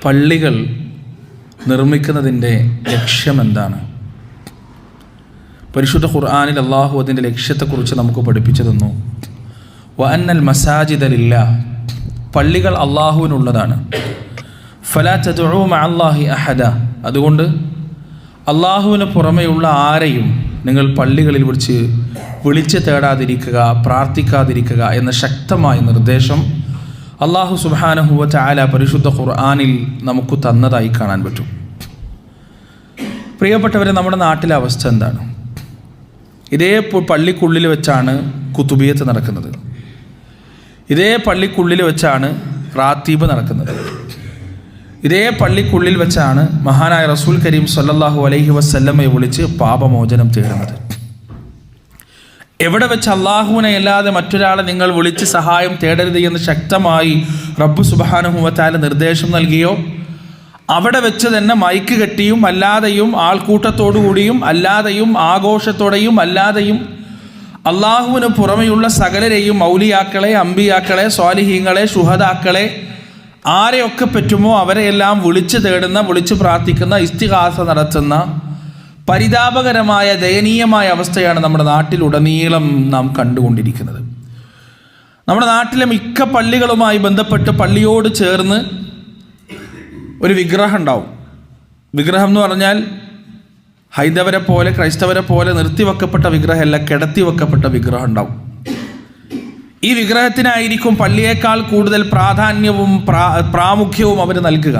പള്ളികൾ നിർമ്മിക്കുന്നതിൻ്റെ ലക്ഷ്യമെന്താണ്? പരിശുദ്ധ ഖുർആനിൽ അള്ളാഹു അതിൻ്റെ ലക്ഷ്യത്തെക്കുറിച്ച് നമുക്ക് പഠിപ്പിച്ചു തന്നു. വഅന്നൽ മസാജിദ ലില്ലാഹ്, പള്ളികൾ അള്ളാഹുവിനുള്ളതാണ്. ഫലാ തദ്ഉ മഅല്ലാഹി അഹദ, അതുകൊണ്ട് അള്ളാഹുവിന് പുറമെയുള്ള ആരെയും നിങ്ങൾ പള്ളികളിൽ വിളിച്ച് തേടാതിരിക്കുക, പ്രാർത്ഥിക്കാതിരിക്കുക എന്ന ശക്തമായ നിർദ്ദേശം അള്ളാഹു സുബ്ഹാനഹു വ തആല പരിശുദ്ധ ഖുർആനിൽ നമുക്ക് തന്നതായി കാണാൻ പറ്റും. പ്രിയപ്പെട്ടവരെ, നമ്മുടെ നാട്ടിലെ അവസ്ഥ എന്താണ്? ഇതേ പള്ളിക്കുള്ളിൽ വെച്ചാണ് കുതുബിയത്ത് നടക്കുന്നത്. ഇതേ പള്ളിക്കുള്ളിൽ വെച്ചാണ് റാത്തീബ് നടക്കുന്നത്. ഇതേ പള്ളിക്കുള്ളിൽ വെച്ചാണ് മഹാനായ റസൂൽ കരീം സല്ലല്ലാഹു അലൈഹി വസല്ലമയെ വിളിച്ച് പാപമോചനം തേടുന്നത്. എവിടെ വെച്ച് അള്ളാഹുവിനെ അല്ലാതെ മറ്റൊരാളെ നിങ്ങൾ വിളിച്ച് സഹായം തേടരുത് എന്ന് ശക്തമായി റബ്ബ് സുബ്ഹാനഹു വ തആല നിർദ്ദേശം നൽകിയോ, അവിടെ വെച്ച് തന്നെ മൈക്ക് കെട്ടിയും അല്ലാതെയും ആൾക്കൂട്ടത്തോടുകൂടിയും അല്ലാതെയും ആഘോഷത്തോടെയും അല്ലാതെയും അള്ളാഹുവിന് പുറമെയുള്ള സകലരെയും മൗലിയാക്കളെ, അമ്പിയാക്കളെ, സ്വാലിഹീങ്ങളെ, ശുഹദാക്കളെ ആരെയൊക്കെ പറ്റുമോ അവരെയെല്ലാം വിളിച്ച് തേടുന്ന, വിളിച്ച് പ്രാർത്ഥിക്കുന്ന, ഇസ്തിഗാസ നടത്തുന്ന പരിതാപകരമായ ദയനീയമായ അവസ്ഥയാണ് നമ്മുടെ നാട്ടിലുടനീളം നാം കണ്ടുകൊണ്ടിരിക്കുന്നത്. നമ്മുടെ നാട്ടിലെ മിക്ക പള്ളികളുമായി ബന്ധപ്പെട്ട് പള്ളിയോട് ചേർന്ന് ഒരു വിഗ്രഹം ഉണ്ടാവും. വിഗ്രഹം എന്ന് പറഞ്ഞാൽ ഹൈന്ദവരെ പോലെ ക്രൈസ്തവരെ പോലെ നിർത്തിവെക്കപ്പെട്ട വിഗ്രഹമല്ല, കിടത്തി വെക്കപ്പെട്ട വിഗ്രഹം ഉണ്ടാവും. ഈ വിഗ്രഹത്തിനായിരിക്കും പള്ളിയേക്കാൾ കൂടുതൽ പ്രാധാന്യവും പ്രാമുഖ്യവും അവർ നൽകുക.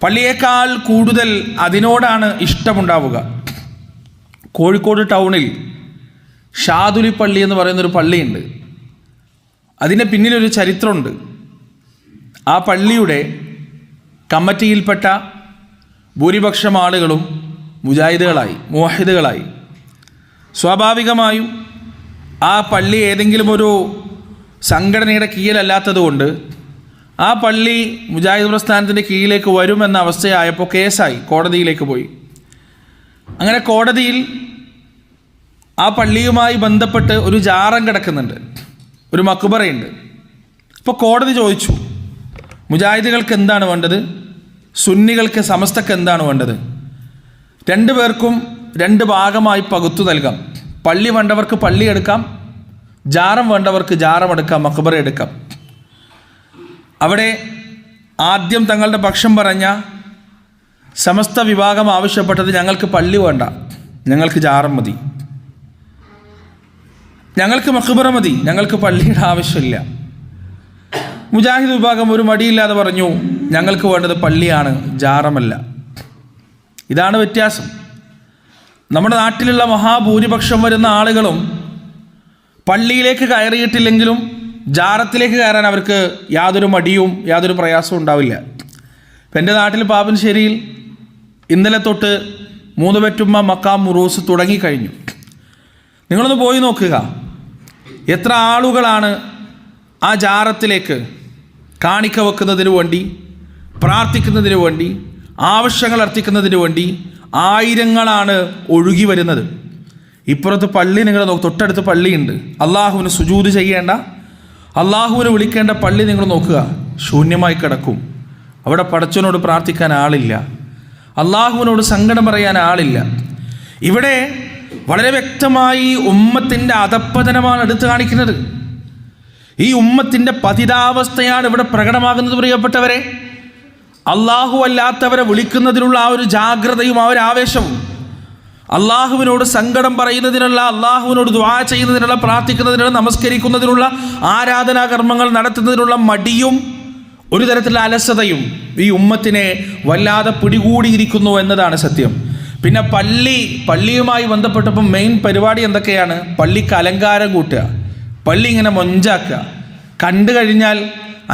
പള്ളിയേക്കാൾ കൂടുതൽ അതിനോടാണ് ഇഷ്ടമുണ്ടാവുക. കോഴിക്കോട് ടൗണിൽ ഷാദുലി പള്ളി എന്ന് പറയുന്നൊരു പള്ളിയുണ്ട്. അതിൻ്റെ പിന്നിലൊരു ചരിത്രമുണ്ട്. ആ പള്ളിയുടെ കമ്മിറ്റിയിൽപ്പെട്ട ഭൂരിപക്ഷം ആളുകളും മുജാഹിദുകളായി, മുവഹിദുകളായി. സ്വാഭാവികമായും ആ പള്ളി ഏതെങ്കിലും ഒരു സംഘടനയുടെ കീഴിലല്ലാത്തത് കൊണ്ട് ആ പള്ളി മുജാഹിദ് പ്രസ്ഥാനത്തിൻ്റെ കീഴിലേക്ക് വരുമെന്ന അവസ്ഥയായപ്പോൾ കേസായി, കോടതിയിലേക്ക് പോയി. അങ്ങനെ കോടതിയിൽ ആ പള്ളിയുമായി ബന്ധപ്പെട്ട് ഒരു ജാറം കിടക്കുന്നുണ്ട്, ഒരു മക്ബറയുണ്ട്. അപ്പോൾ കോടതി ചോദിച്ചു, മുജാഹിദുകൾക്ക് എന്താണ് വേണ്ടത്, സുന്നികൾക്ക് സമസ്തക്ക് എന്താണ് വേണ്ടത്? രണ്ടു പേർക്കും രണ്ട് ഭാഗമായി പകുത്തു നൽകാം. പള്ളി വേണ്ടവർക്ക് പള്ളി എടുക്കാം, ജാറം വേണ്ടവർക്ക് ജാറം എടുക്കാം, മക്ബറ എടുക്കാം. അവിടെ ആദ്യം തങ്ങളുടെ പക്ഷം പറഞ്ഞ സമസ്ത വിഭാഗം ആവശ്യപ്പെട്ടത്, ഞങ്ങൾക്ക് പള്ളി വേണ്ട, ഞങ്ങൾക്ക് ജാറം മതി, ഞങ്ങൾക്ക് മക്ബറ മതി, ഞങ്ങൾക്ക് പള്ളിയുടെ ആവശ്യമില്ല. മുജാഹിദ് വിഭാഗം ഒരു മടിയില്ലാതെ പറഞ്ഞു, ഞങ്ങൾക്ക് വേണ്ടത് പള്ളിയാണ്, ജാറമല്ല. ഇതാണ് വ്യത്യാസം. നമ്മുടെ നാട്ടിലുള്ള മഹാഭൂരിപക്ഷം വരുന്ന ആളുകളും പള്ളിയിലേക്ക് കയറിയിട്ടില്ലെങ്കിലും ജാറത്തിലേക്ക് കയറാൻ അവർക്ക് യാതൊരു മടിയും യാതൊരു പ്രയാസവും ഉണ്ടാവില്ല. ഇപ്പം എൻ്റെ നാട്ടിൽ പാപ്പനശ്ശേരിയിൽ ഇന്നലെ തൊട്ട് 3 പെറ്റുമ്മ മക്കാം മുറൂസ് തുടങ്ങിക്കഴിഞ്ഞു. നിങ്ങളൊന്ന് പോയി നോക്കുക, എത്ര ആളുകളാണ് ആ ജാറത്തിലേക്ക് കാണിക്ക വെക്കുന്നതിന് വേണ്ടി, പ്രാർത്ഥിക്കുന്നതിന് വേണ്ടി, ആവശ്യങ്ങൾ അർത്ഥിക്കുന്നതിന് വേണ്ടി ആയിരങ്ങളാണ് ഒഴുകി വരുന്നത്. ഇപ്പുറത്ത് പള്ളി നിങ്ങൾ തൊട്ടടുത്ത് പള്ളിയുണ്ട്, അള്ളാഹുവിന് സുജൂദ് ചെയ്യേണ്ട, അള്ളാഹുവിനെ വിളിക്കേണ്ട പള്ളി നിങ്ങൾ നോക്കുക, ശൂന്യമായി കിടക്കും. അവിടെ പടച്ചവനോട് പ്രാർത്ഥിക്കാൻ ആളില്ല, അള്ളാഹുവിനോട് സങ്കടം പറയാൻ ആളില്ല. ഇവിടെ വളരെ വ്യക്തമായി ഉമ്മത്തിൻ്റെ അധപ്പതനമാണ് എടുത്തു കാണിക്കുന്നത്. ഈ ഉമ്മത്തിൻ്റെ പതിതാവസ്ഥയാണ് ഇവിടെ പ്രകടമാകുന്നത്. പ്രിയപ്പെട്ടവരെ, അള്ളാഹു അല്ലാത്തവരെ വിളിക്കുന്നതിനുള്ള ആ ഒരു ജാഗ്രതയും ആ ഒരു ആവേശവും, അള്ളാഹുവിനോട് സങ്കടം പറയുന്നതിനുള്ള, അള്ളാഹുവിനോട് ദുആ ചെയ്യുന്നതിനുള്ള, പ്രാർത്ഥിക്കുന്നതിനുള്ള, നമസ്കരിക്കുന്നതിനുള്ള, ആരാധനാകർമ്മങ്ങൾ നടത്തുന്നതിനുള്ള മടിയും ഒരു തരത്തിലുള്ള അലസതയും ഈ ഉമ്മത്തിനെ വല്ലാതെ പിടികൂടിയിരിക്കുന്നു എന്നതാണ് സത്യം. പിന്നെ പള്ളിയുമായി ബന്ധപ്പെട്ടപ്പോൾ മെയിൻ പരിപാടി എന്തൊക്കെയാണ്? പള്ളിക്ക് അലങ്കാരം കൂട്ടുക, പള്ളി ഇങ്ങനെ മൊഞ്ചാക്കുക. കണ്ടു കഴിഞ്ഞാൽ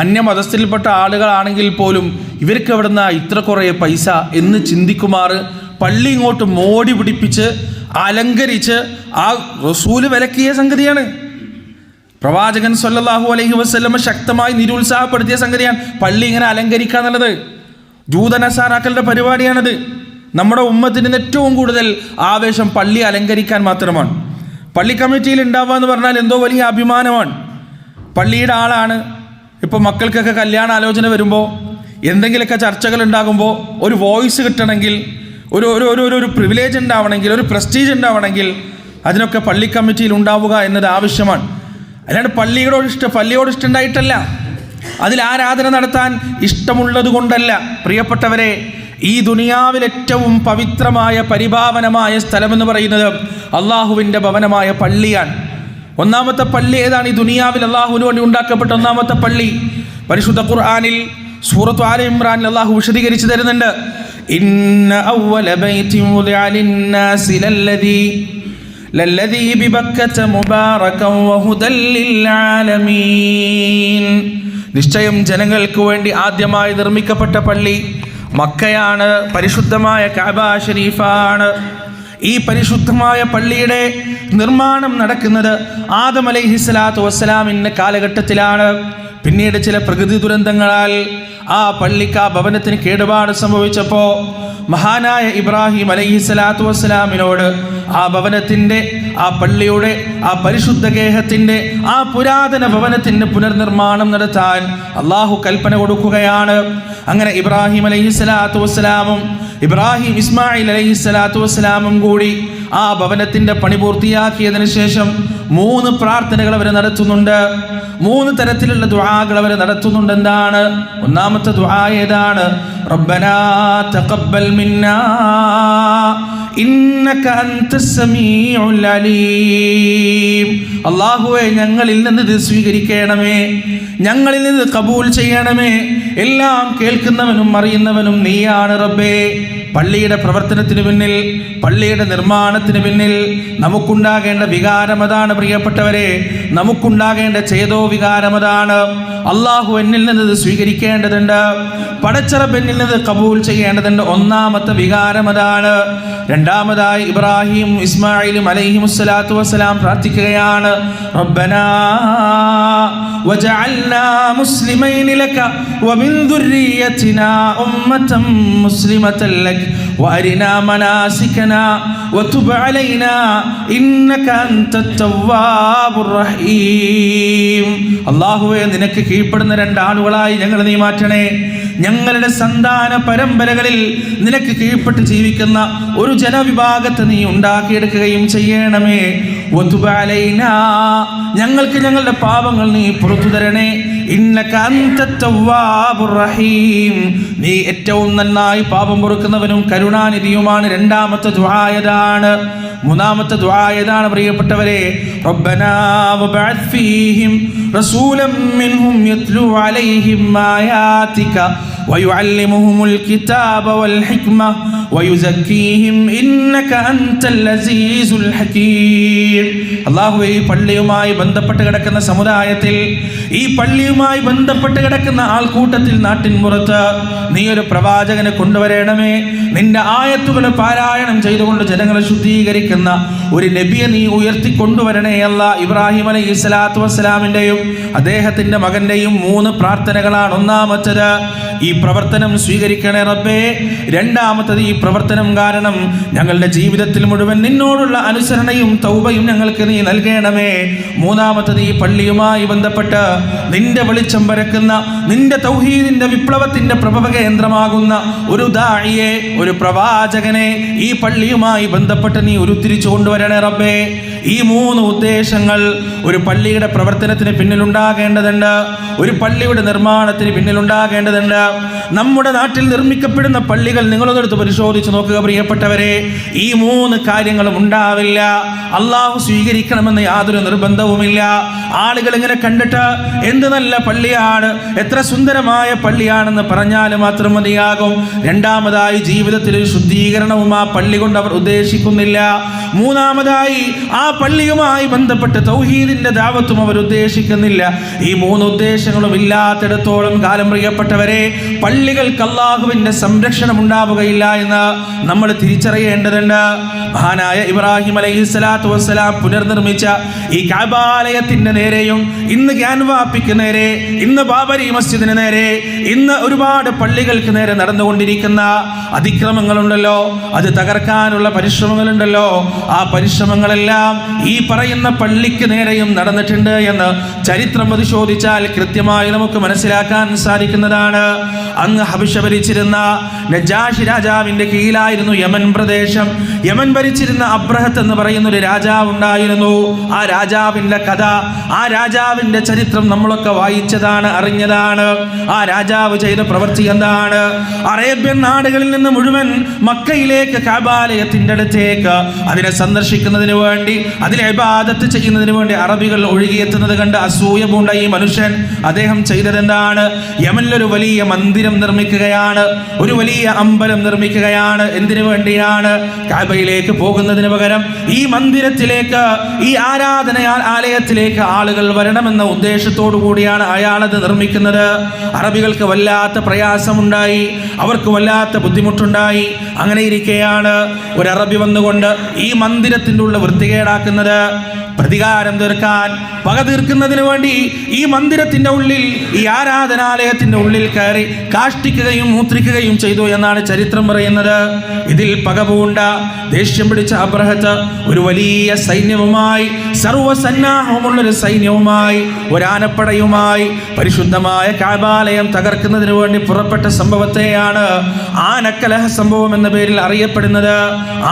അന്യമതസ്ഥയിൽപ്പെട്ട ആളുകളാണെങ്കിൽ പോലും ഇവർക്ക് എവിടുന്ന ഇത്ര കുറേ പൈസ എന്ന് ചിന്തിക്കുമാറ് പള്ളി ഇങ്ങോട്ട് മോടി പിടിപ്പിച്ച് അലങ്കരിച്ച് ആ റസൂല് വിലക്കിയ സംഗതിയാണ്. പ്രവാചകൻ സല്ലല്ലാഹു അലൈഹി വസല്ലമ ശക്തമായി നിരുത്സാഹപ്പെടുത്തിയ സംഗതിയാണ് പള്ളി ഇങ്ങനെ അലങ്കരിക്കുക എന്നുള്ളത്. ജൂതനസാറാക്കളുടെ പരിപാടിയാണത്. നമ്മുടെ ഉമ്മത്തിന് ഏറ്റവും കൂടുതൽ ആവേശം പള്ളി അലങ്കരിക്കാൻ മാത്രമാണ്. പള്ളി കമ്മിറ്റിയിൽ ഉണ്ടാവുക എന്ന് പറഞ്ഞാൽ എന്തോ വലിയ അഭിമാനമാണ്. പള്ളിയുടെ ആളാണ്. ഇപ്പോൾ മക്കൾക്കൊക്കെ കല്യാണ ആലോചന വരുമ്പോൾ എന്തെങ്കിലുമൊക്കെ ചർച്ചകൾ ഉണ്ടാകുമ്പോൾ ഒരു വോയിസ് കിട്ടണമെങ്കിൽ, ഒരു ഒരു ഒരു ഒരു പ്രിവിലേജ് ഉണ്ടാവണമെങ്കിൽ, ഒരു പ്രസ്റ്റീജ് ഉണ്ടാവണമെങ്കിൽ അതിനൊക്കെ പള്ളി കമ്മിറ്റിയിൽ ഉണ്ടാവുക എന്നത് ആവശ്യമാണ്. അല്ലാണ്ട് പള്ളിയോട് ഇഷ്ടം ഉണ്ടായിട്ടല്ല, അതിൽ ആരാധന നടത്താൻ ഇഷ്ടമുള്ളത് കൊണ്ടല്ല. പ്രിയപ്പെട്ടവരെ, ഈ ദുനിയാവിൽ ഏറ്റവും പവിത്രമായ പരിപാവനമായ സ്ഥലമെന്ന് പറയുന്നത് അള്ളാഹുവിൻ്റെ ഭവനമായ പള്ളിയാണ്. ഒന്നാമത്തെ പള്ളി ഏതാണ്? ഈ ദുനിയാവിൽ അള്ളാഹുവിന് വേണ്ടി ഉണ്ടാക്കപ്പെട്ട ഒന്നാമത്തെ പള്ളി പരിശുദ്ധ ഖുർആനിൽ സൂറത്ത് ആല ഇംറാനിൽ അള്ളാഹു വിശദീകരിച്ചു തരുന്നുണ്ട്. ഇന്ന അവ്വല ബൈതിൻ വുദിഅ ലിന്നാസി ലല്ലദീ ബിബക്കത മുബാറകൻ വഹുദൽ ലിൽആലമീൻ. നിശ്ചയം ജനങ്ങൾക്ക് വേണ്ടി ആദ്യമായി നിർമ്മിക്കപ്പെട്ട പള്ളി മക്കയാണ്, പരിശുദ്ധമായ കഅബ ശരീഫാണ്. ഈ പരിശുദ്ധമായ പള്ളിയുടെ നിർമ്മാണം നടക്കുന്നത് ആദം അലൈഹിസ്സലാത്തു വസ്സലാമിൻ്റെ കാലഘട്ടത്തിലാണ്. പിന്നീട് ചില പ്രകൃതി ദുരന്തങ്ങളാൽ ആ പള്ളിക്ക്, ആ ഭവനത്തിന് കേടുപാട് സംഭവിച്ചപ്പോൾ മഹാനായ ഇബ്രാഹിം അലൈഹിസ്സലാത്തു വസ്സലാമിനോട് ആ ഭവനത്തിൻ്റെ, ആ പള്ളിയുടെ, ആ പരിശുദ്ധ ഗേഹത്തിൻ്റെ, ആ പുരാതന ഭവനത്തിൻ്റെ പുനർനിർമ്മാണം നടത്താൻ അള്ളാഹു കൽപ്പന കൊടുക്കുകയാണ്. അങ്ങനെ ഇബ്രാഹിം അലൈഹിസ്സലാത്തു വസ്സലാമും ഇസ്മായിൽ അലൈഹിസ്സലാത്തു വസ്സലാമും കൂടി ആ ഭവനത്തിൻ്റെ പണി പൂർത്തിയാക്കിയതിനു ശേഷം 3 പ്രാർത്ഥനകൾ അവർ നടത്തുന്നുണ്ട്. 3 തരത്തിലുള്ള ദുആകൾ അവർ നടത്തുന്നുണ്ട്. എന്താണ്? ഒന്നാമത്തെ ദുആ ഏതാണ്? റബ്ബനാ തഖബ്ബൽ മിന്നാ ഇന്നക അൻതസ് സമീഉൽ അലീം. അല്ലാഹുവേ, ഞങ്ങളിൽ നിന്ന് ഇത് സ്വീകരിക്കണമേ, ഞങ്ങളിൽ നിന്ന് കബൂൽ ചെയ്യണമേ. എല്ലാം കേൾക്കുന്നവനും അറിയുന്നവനും നീയാണ് റബ്ബേ. പള്ളിയുടെ പ്രവർത്തനത്തിന് പിന്നിൽ, പള്ളിയുടെ നിർമ്മാണത്തിന് പിന്നിൽ നമുക്കുണ്ടാകേണ്ട വികാരം അതാണ്. പ്രിയപ്പെട്ടവരെ, നമുക്കുണ്ടാകേണ്ട ചേതോ വികാരം അതാണ്. അള്ളാഹു എന്നിൽ നിന്ന് സ്വീകരിക്കേണ്ടതുണ്ട്, പടച്ചറബ് എന്നിൽ നിന്ന് കബൂൽ ചെയ്യേണ്ടതുണ്ട്. ഒന്നാമത്തെ വികാരം അതാണ്. രണ്ടാമതായി ഇബ്രാഹിം ഇസ്മായിലും അലൈഹിമുസ്സലാത്തു വസ്സലാം പ്രാർത്ഥിക്കുകയാണ്, റബ്ബനാ വജഅൽനാ മുസ്ലിമൈനി ലക വമിൻ ദുർരിയതിനാ ഉമ്മതൻ മുസ്ലിമതൻ ലക വഅരിനാ മനാസികനാ വതുബ് അലൈനാ ഇന്നക അൻതത് തവ്വാബുർ റഹീം. അല്ലാഹുവേ, നിനക്ക് കീഴ്പ്പെടുന്ന 2 ആളുകളായി ഞങ്ങളെ നീ മാറ്റണേ. ഞങ്ങളുടെ സന്താന പരമ്പരകളിൽ നിനക്ക് കീഴ്പ്പെട്ട് ജീവിക്കുന്ന ഒരു ജനവിഭാഗത്തെ നീ ഉണ്ടാക്കിയെടുക്കുകയും ചെയ്യണമേ. വതുബ് അലൈനാ, ഞങ്ങൾക്ക് ഞങ്ങളുടെ പാപങ്ങൾ നീ പുറത്തു തരണേ. ഇന്നക അൻതത് തവ്വാബുർ റഹീം, നീ ഏറ്റവും നന്നായി പാപം പൊറുക്കുന്നവനും കരുണാനിധിയുമാണ്. രണ്ടാമത്തെ ദുആ ഏതാണ്? മൂന്നാമത്തെ ദുആ ഏതാണ് പ്രിയപ്പെട്ടവരെ? റബ്ബനാ വബഅത് ഫീഹിം റസൂലൻ മിൻഹും യത്ലു അലൈഹിം ആയാതിക വയുഅല്ലിമുഹുൽ കിതാബ വൽ ഹിക്മ വയുസക്കീഹിം ഇന്നക അൻതൽ അസീസുൽ ഹകീം. അല്ലാഹുവേ, ഈ പള്ളിയുമായി ബന്ധപ്പെട്ട് കിടക്കുന്ന സമുദായത്തിൽ, ഈ പള്ളിയുമായി ബന്ധപ്പെട്ട് കിടക്കുന്ന ആൾക്കൂട്ടത്തിൽ, നാട്ടിൻ പുറത്ത് നീ ഒരു പ്രവാചകനെ കൊണ്ടുവരണമേ. നിന്റെ ആയത്തുകൾ പാരായണം ചെയ്തുകൊണ്ട് ജനങ്ങളെ ശുദ്ധീകരിക്കുന്ന ഒരു നബിയെ നീ ഉയർത്തിക്കൊണ്ടുവരണേ അല്ലാ. ഇബ്രാഹിം അലൈഹിസ്സലാത്തു വസ്സലാമിൻ്റെയും അദ്ദേഹത്തിൻ്റെ മകൻ്റെയും 3 പ്രാർത്ഥനകളാണ്. ഒന്നാമത്തേത്, ഈ പ്രവർത്തനം സ്വീകരിക്കണേ റബ്ബേ. രണ്ടാമത്തത്, ഈ പ്രവർത്തനം കാരണം ഞങ്ങളുടെ ജീവിതത്തിൽ മുഴുവൻ നിന്നോടുള്ള അനുസരണയും തൗബയും ഞങ്ങൾക്ക് നീ നൽകണമേ. മൂന്നാമത്തത്, ഈ പള്ളിയുമായി ബന്ധപ്പെട്ട് നിന്റെ വെളിച്ചം പരക്കുന്ന, നിന്റെ തൗഹീദിന്റെ വിപ്ലവത്തിന്റെ പ്രഭവ കേന്ദ്രമാകുന്ന ഒരു ദാഇയെ, ഒരു പ്രവാചകനെ ഈ പള്ളിയുമായി ബന്ധപ്പെട്ട് നീ ഉരുത്തിരിച്ചു കൊണ്ടുവരണേ റബ്ബേ. ഈ 3 ഉദ്ദേശങ്ങൾ ഒരു പള്ളിയുടെ പ്രവർത്തനത്തിന് പിന്നിലുണ്ടാകേണ്ടതുണ്ട്, ഒരു പള്ളിയുടെ നിർമ്മാണത്തിന് പിന്നിലുണ്ടാകേണ്ടതുണ്ട്. നമ്മുടെ നാട്ടിൽ നിർമ്മിക്കപ്പെടുന്ന പള്ളികൾ നിങ്ങളൊന്നെടുത്ത് പരിശോധിച്ച് നോക്കുക പ്രിയപ്പെട്ടവരെ. ഈ 3 കാര്യങ്ങളും ഉണ്ടാവില്ല. അള്ളാഹു സ്വീകരിക്കണമെന്ന് യാതൊരു നിർബന്ധവുമില്ല. ആളുകൾ ഇങ്ങനെ കണ്ടിട്ട് എന്ത് നല്ല പള്ളിയാണ്, എത്ര സുന്ദരമായ പള്ളിയാണെന്ന് പറഞ്ഞാൽ മാത്രം മതിയാകും. രണ്ടാമതായി, ജീവിതത്തിൽ ഒരു ശുദ്ധീകരണവും ആ പള്ളി കൊണ്ട് അവർ ഉദ്ദേശിക്കുന്നില്ല. മൂന്നാമതായി, ആ പള്ളിയുമായി ബന്ധപ്പെട്ട് തൗഹീദിന്റെ ദഅവത്തും അവർ ഉദ്ദേശിക്കുന്നില്ല. ഈ 3 ഉദ്ദേശങ്ങളും ഇല്ലാത്തിടത്തോളം കാലം പ്രിയപ്പെട്ടവരെ, പള്ളികൾക്ക് അല്ലാഹുവിന്റെ സംരക്ഷണം ഉണ്ടാവുകയില്ല എന്ന് നമ്മൾ തിരിച്ചറിയേണ്ടതുണ്ട്. മഹാനായ ഇബ്രാഹിം അലൈഹിസ്സലാത്തു വസ്സലാം പുനർനിർമ്മിച്ച ഈ കഅബാലയത്തിന്റെ നേരെയും ഇന്ന് ഗ്യാൻവാപ്പിക്ക് നേരെ, ഇന്ന് ബാബരി മസ്ജിദിന് നേരെ, ഇന്ന് ഒരുപാട് പള്ളികൾക്ക് നേരെ നടന്നുകൊണ്ടിരിക്കുന്ന അതിക്രമങ്ങളുണ്ടല്ലോ, അത് തകർക്കാനുള്ള പരിശ്രമങ്ങളുണ്ടല്ലോ, ആ പരിശ്രമങ്ങളെല്ലാം ഈ പറയുന്ന പള്ളിക്ക് നേരെയും നടന്നിട്ടുണ്ട് എന്ന് ചരിത്രം പരിശോധിച്ചാൽ കൃത്യമായി നമുക്ക് മനസ്സിലാക്കാൻ സാധിക്കുന്നതാണ്. അങ്ങ് ഹബശ ഭരിച്ചിരുന്ന നജാഷി രാജാവിന്റെ കീഴിലായിരുന്നു യമൻ പ്രദേശം. യമൻ ഭരിച്ചിരുന്ന അബ്രഹത്ത് എന്ന് പറയുന്ന ഒരു രാജാവ് ഉണ്ടായിരുന്നു. ആ രാജാവിന്റെ കഥ, ആ രാജാവിന്റെ ചരിത്രം നമ്മളൊക്കെ വായിച്ചതാണ്, അറിഞ്ഞതാണ്. ആ രാജാവ് ചെയ്ത പ്രവൃത്തി എന്താണ്? അറേബ്യൻ നാടുകളിൽ നിന്ന് മുഴുവൻ മക്കയിലേക്ക് കഅബാലയത്തിന്റെ അടുത്തേക്ക് അതിനെ സന്ദർശിക്കുന്നതിന് വേണ്ടി, അതിലെ ഇബാദത്ത് ചെയ്യുന്നതിന് വേണ്ടി അറബികൾ ഒഴുകിയെത്തുന്നത് കണ്ട് അസൂയ പൂണ്ട ഈ മനുഷ്യൻ അദ്ദേഹം ചെയ്തതെന്താണ്? യമനിലൊരു വലിയ മന്ദിരം നിർമ്മിക്കുകയാണ്, ഒരു വലിയ അമ്പലം നിർമ്മിക്കുകയാണ്. എന്തിനു വേണ്ടിയാണ്? കഅബയിലേക്ക് പോകുന്നതിന് പകരം ഈ മന്ദിരത്തിലേക്ക്, ഈ ആലയത്തിലേക്ക് ആളുകൾ വരണമെന്ന ഉദ്ദേശത്തോടു കൂടിയാണ് അയാളത് നിർമ്മിക്കുന്നത്. അറബികൾക്ക് വല്ലാത്ത പ്രയാസമുണ്ടായി, അവർക്ക് വല്ലാത്ത ബുദ്ധിമുട്ടുണ്ടായി. അങ്ങനെ ഇരിക്കെയാണ് ഒരു അറബി വന്നുകൊണ്ട് ഈ മന്ദിരത്തിൻ്റെ ഉള്ളിൽ വൃത്തികേടാക്കുന്നത്. പ്രതികാരം തീർക്കാൻ, പക തീർക്കുന്നതിന് വേണ്ടി ഈ മന്ദിരത്തിന്റെ ഉള്ളിൽ, ഈ ആരാധനാലയത്തിന്റെ ഉള്ളിൽ കയറി കാഷ്ടിക്കുകയും മൂത്രിക്കുകയും ചെയ്തു എന്നാണ് ചരിത്രം പറയുന്നത്. ഇതിൽ പക പൂണ്ട, ദേഷ്യം പിടിച്ച അബ്രഹത്ത് ഒരു വലിയ സൈന്യവുമായി, സർവ്വസന്നാഹമുള്ളൊരു സൈന്യവുമായി, ഒരാനപ്പടയുമായി പരിശുദ്ധമായ കഅബാലയം തകർക്കുന്നതിന് വേണ്ടി പുറപ്പെട്ട സംഭവത്തെയാണ് ആനക്കലഹ സംഭവം എന്ന പേരിൽ അറിയപ്പെടുന്നത്.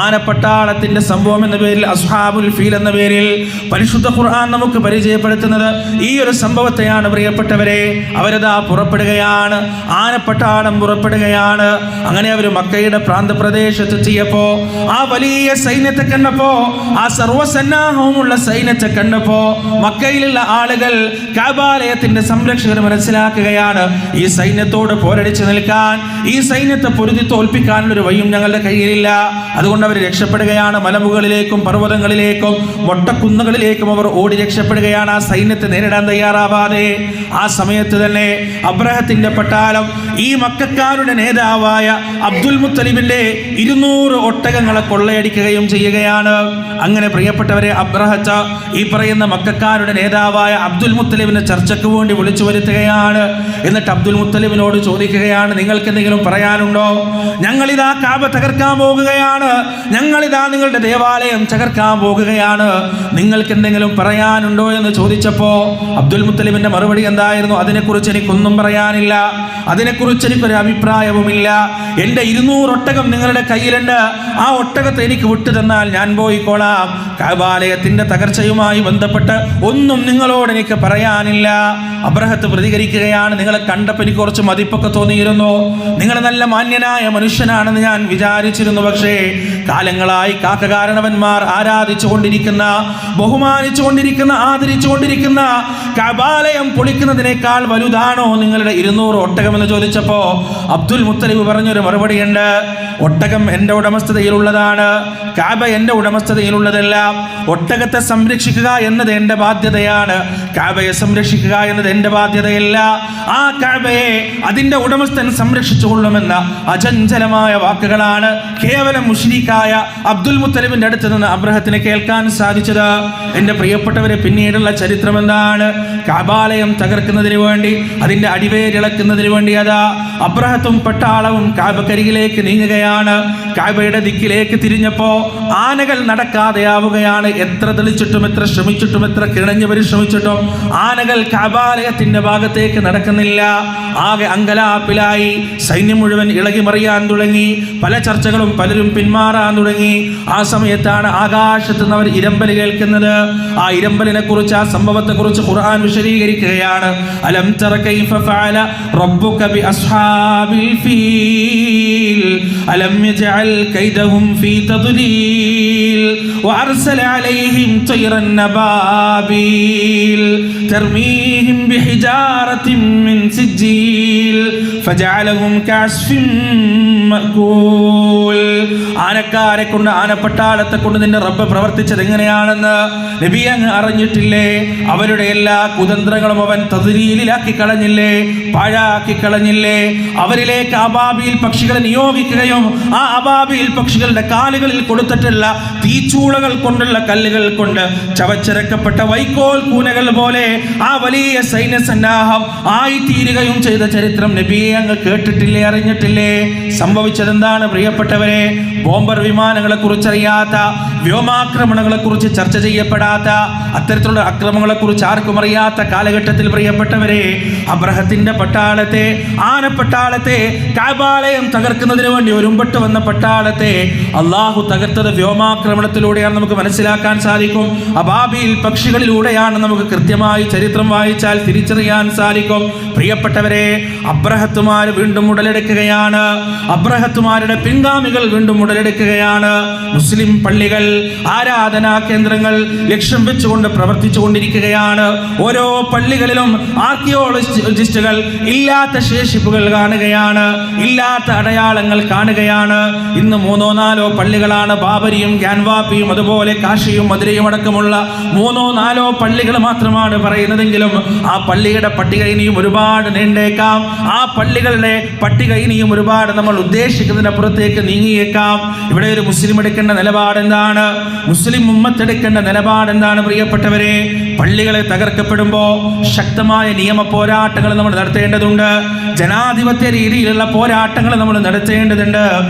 ആനപ്പട്ടാളത്തിന്റെ സംഭവം എന്ന പേരിൽ, അസ്ഹാബുൽ ഫീൽ എന്ന പേരിൽ പരിശുദ്ധ ഖുർആൻ നമുക്ക് പരിചയപ്പെടുത്തുന്നത് ഈ ഒരു സംഭവത്തെയാണ്. പ്രിയപ്പെട്ടവരെ, അവരതാ പുറപ്പെടുകയാണ്, ആനപ്പട്ടാളം പുറപ്പെടുകയാണ്. അങ്ങനെ അവർ മക്കയുടെ പ്രാന്തപ്രദേശത്തെത്തിയപ്പോ ആ വലിയ സൈന്യത്തെ കണ്ടപ്പോ, ആ സർവ്വസന്നാഹവുമുള്ള സൈന്യത്തെ കണ്ടപ്പോ മക്കയിലുള്ള ആളുകൾ, കഅബാലയത്തിന്റെ സംരക്ഷകർ മനസ്സിലാക്കുകയാണ്, ഈ സൈന്യത്തോട് പോരടിച്ചു നിൽക്കാൻ, ഈ സൈന്യത്തെ പൊരുതി തോൽപ്പിക്കാനുള്ള ഒരു വഴിയും ഞങ്ങളുടെ കയ്യിലില്ല. അതുകൊണ്ട് അവർ രക്ഷപ്പെടുകയാണ്. മലമുകളിലേക്കും പർവ്വതങ്ങളിലേക്കും മൊട്ടക്കുന്നുകളിലേക്കും അവർ ഓടി രക്ഷപ്പെടുകയാണ്, ആ സൈന്യത്തെ നേരിടാൻ തയ്യാറാവാതെ. ആ സമയത്ത് തന്നെ അബ്രഹത്തിന്റെ പട്ടാളം ഈ മക്കക്കാരുടെ നേതാവായ അബ്ദുൽ മുത്തലിബിന്റെ 200 ഒട്ടകങ്ങളെ കൊള്ളയടിക്കുകയും ചെയ്യുകയാണ്. അങ്ങനെ പ്രിയപ്പെട്ടവരെ, അബ്രഹത്ത് ഈ പറയുന്ന മക്കക്കാരുടെ നേതാവായ അബ്ദുൽ മുത്തലിബിനെ ചർച്ചയ്ക്ക് വേണ്ടി വിളിച്ചു വരുത്തുകയാണ്. എന്നിട്ട് അബ്ദുൽ മുത്തലിബിനോട് ചോദിക്കുകയാണ്, നിങ്ങൾക്ക് എന്തെങ്കിലും പറയാനുണ്ടോ? ഞങ്ങളിതാ കഅബ തകർക്കാൻ പോകുകയാണ്, ഞങ്ങളിതാ നിങ്ങളുടെ ദേവാലയം തകർക്കാൻ പോകുകയാണ്, നിങ്ങൾക്ക് എന്തെങ്കിലും പറയാനുണ്ടോ എന്ന് ചോദിച്ചപ്പോ അബ്ദുൽ മുത്തലിബിന്റെ മറുപടി എന്തായിരുന്നു? അതിനെക്കുറിച്ച് എനിക്കൊന്നും പറയാനില്ല, അതിനെക്കുറിച്ച് എനിക്കൊരു അഭിപ്രായവുമില്ല. എൻ്റെ 200 ഒട്ടകം നിങ്ങളുടെ കയ്യിലുണ്ട്, ആ ഒട്ടകത്തെ എനിക്ക് വിട്ടു തന്നാൽ ഞാൻ പോയിക്കോളാം. കഅബാലയത്തിന്റെ തകർച്ചയുമായി ബന്ധപ്പെട്ട് ഒന്നും നിങ്ങളോട് എനിക്ക് പറയാനില്ല. അബ്രഹത്ത് പ്രതികരിക്കുകയാണ്, നിങ്ങളെ കണ്ടപ്പോൾ എനിക്ക് കുറച്ച് മതിപ്പൊക്കെ തോന്നിയിരുന്നു, നിങ്ങൾ നല്ല മാന്യനായ മനുഷ്യനാണെന്ന് ഞാൻ വിചാരിച്ചിരുന്നു. പക്ഷേ കാലങ്ങളായി കാക്കകാരണവന്മാർ ആരാധിച്ചുകൊണ്ടിരിക്കുന്ന, ബഹുമാനിച്ചുകൊണ്ടിരിക്കുന്ന, ആദരിച്ചുകൊണ്ടിരിക്കുന്ന കഅബാലയം പൊളിക്കുന്നതിനേക്കാൾ വലുതാണോ നിങ്ങളുടെ 200 ഒട്ടകം എന്ന് ചോദിച്ചപ്പോ അബ്ദുൽ മുത്തലിബ് പറഞ്ഞൊരു മറുപടിയുണ്ട്, ഒട്ടകം എൻ്റെ ഉടമസ്ഥതയിലുള്ളതാണ്, കഅബ എൻ്റെ ഉടമസ്ഥതയിലുള്ളതല്ല. ഒട്ടകത്തെ സംരക്ഷിക്കുക എന്നത് എൻ്റെ ബാധ്യതയാണ്, കഅബയെ സംരക്ഷിക്കുക എന്നത് എൻ്റെ ബാധ്യതയല്ല. ആ കഅബയെ അതിൻ്റെ ഉടമസ്ഥൻ സംരക്ഷിച്ചുകൊള്ളുമെന്ന അചഞ്ചലമായ വാക്കുകളാണ് കേവലം മുശ്രിക്കായ അബ്ദുൽ മുത്തലിബിന്റെ അടുത്ത് നിന്ന് അബ്രഹത്തിന് കേൾക്കാൻ സാധിച്ചത്. എൻ്റെ പ്രിയപ്പെട്ടവരെ, പിന്നീടുള്ള ചരിത്രം എന്താണ്? കഅബാലയം തകർക്കുന്നതിന് വേണ്ടി, അതിൻ്റെ അടിവേരിളക്കുന്നതിന് വേണ്ടി അതാ അബ്രഹത്തും പട്ടാളവും കഅബക്കരികിലേക്ക് നീങ്ങുകയാണ്. കഅബയുടെ ദിക്കിലേക്ക് തിരിഞ്ഞപ്പോ ആനകൾ നടക്കാതെയാവുകയാണ്. എത്ര തെളിച്ചിട്ടും, എത്ര ശ്രമിച്ചിട്ടും, എത്ര കിണഞ്ഞു പരിശ്രമിച്ചിട്ടും ആനകൾ കഅബാലയത്തിന്റെ ഭാഗത്തേക്ക് നടക്കുന്നില്ല. ആകെ അങ്കലാപ്പിലായി. സൈന്യം മുഴുവൻ ഇളകി മറിയാൻ തുടങ്ങി. പല ചർച്ചകളും പലരും പിന്മാറാൻ തുടങ്ങി. ആ സമയത്താണ് ആകാശത്ത് നിന്ന് അവർ ഇരമ്പൽ കേൾക്കുന്നത്. ആ ഇരമ്പലിനെ കുറിച്ച്, ആ സംഭവത്തെ കുറിച്ച് ഖുർആൻ വിശദീകരിക്കുകയാണ്. അലം തറ കൈഫ ഫഅല റബ്ബുക ബി അസ്ഹാബിൽ ഫീൽ അലം യജഅൽ കൈദഹും ഫീ തദ്ലീൽ വഅർസല അലൈഹിം തയ്റൻ നബാബീൽ തർമീഹിം ബിഹിജാറത്തിൻ മിൻ സിജ്ജീൽ ഫജഅലഹും കഅസ്ഫിൻ മഅകൂൽ. ആനക്കാരെ കൊണ്ട്, ആനപ്പട്ടാളത്തെ കൊണ്ട് നിന്റെ റബ്ബ് പ്രവർത്തിച്ചത് എങ്ങനെയാണെന്ന് നബി അങ്ങ് അറിഞ്ഞിട്ടില്ലേ? അവരുടെ എല്ലാ കുതന്ത്രങ്ങളും അവൻ തദ്ലീലിലാക്കി കളഞ്ഞില്ലേ, പാഴാക്കി കളഞ്ഞില്ലേ? അവരിലേക്ക് അബാബീൽ പക്ഷികളെ നിയോഗിക്കുകയും ആ അബാബീൽ പക്ഷികളുടെ കാലുകളിൽ കൊടുത്തിട്ടുള്ള തീച്ചൂളകൾ കൊണ്ടുള്ള കല്ലുകൾ കൊണ്ട് ചവച്ചിറക്കപ്പെട്ട വൈക്കോൽ കൂനകൾ പോലെ ആ വലിയ സൈന്യസന്നാഹം ആയിത്തീരുകയും ചെയ്ത ചരിത്രം നബിയെ അങ്ങ് കേട്ടിട്ടില്ലേ, അറിഞ്ഞിട്ടില്ലേ? സംഭവിച്ചതെന്താണ് പ്രിയപ്പെട്ടവരെ? ബോംബർ വിമാനങ്ങളെ കുറിച്ചറിയാത്ത, വ്യോമാക്രമണങ്ങളെ കുറിച്ച് ചർച്ച ചെയ്യപ്പെടാത്ത, അത്തരത്തിലുള്ള അക്രമങ്ങളെ കുറിച്ച് ആർക്കും അറിയാത്ത കാലഘട്ടത്തിൽ പ്രിയപ്പെട്ടവരെ, അബ്രഹത്തിന്റെ പട്ടാളത്തെ, ആനപ്പട്ടാളത്തെ, കഅബാലയം തകർക്കുന്നതിന് വേണ്ടി ഒരുമ്പെട്ട് വന്ന പട്ടാളത്തെ അള്ളാഹു തകർത്തത് വ്യോമാക്രമണത്തിലൂടെയാണ് നമുക്ക് മനസ്സിലാക്കാൻ സാധിക്കും. അബാബീൽ പക്ഷികളിലൂടെയാണ് നമുക്ക് കൃത്യമായി ചരിത്രം വായിച്ചാൽ തിരിച്ചറിയാൻ സാധിക്കും. പ്രിയപ്പെട്ടവരെ, അബ്രഹത്തുമാർ വീണ്ടും ഉടലെടുക്കുകയാണ്. അബ്രഹത്തുമാരുടെ പിൻഗാമികൾ വീണ്ടും ഉടലെടുക്കുകയാണ്. മുസ്ലിം പള്ളികൾ, ആരാധനാ കേന്ദ്രങ്ങൾ ലക്ഷ്യം വെച്ചുകൊണ്ട് പ്രവർത്തിച്ചു കൊണ്ടിരിക്കുകയാണ്. ഓരോ പള്ളികളിലും ആർക്കിയോളജിസ്റ്റുകൾ ഇല്ലാത്ത ശേഷിപ്പുകൾ കാണുകയാണ്, ഇല്ലാത്ത അടയാളങ്ങൾ കാണുകയാണ്. ഇന്ന് 3-4 പള്ളികളാണ്, ബാബരിയും ഗ്യാൻവാപ്പിയും അതുപോലെ കാശിയും മധുരയും അടക്കമുള്ള 3-4 പള്ളികൾ മാത്രമാണ് പറയുന്നതെങ്കിലും ആ പള്ളിയുടെ പട്ടിക ഇനിയും ഒരുപാട് നീണ്ടേക്കാം. ആ പള്ളികളുടെ പട്ടിക ഇനിയും ഒരുപാട് നമ്മൾ ഉദ്ദേശിക്കുന്നതിനപ്പുറത്തേക്ക് നീങ്ങിയേക്കാം. ഇവിടെ ഒരു മുസ്ലിം എടുക്കേണ്ട നിലപാട് എന്താണ്? മുസ്ലിം ഉമ്മത്ത് എടുക്കേണ്ട നിലപാട് എന്താണ് പ്രിയപ്പെട്ടവരെ? പള്ളികളെ തകർക്കപ്പെടുമ്പോൾ ശക്തമായ നിയമ പോരാട്ടങ്ങൾ നമ്മൾ നടത്തേണ്ടതുണ്ട്. ജനാധിപത്യ രീതിയിലുള്ള പോരാട്ടങ്ങൾ നമ്മൾ നടത്തേണ്ടതുണ്ട്.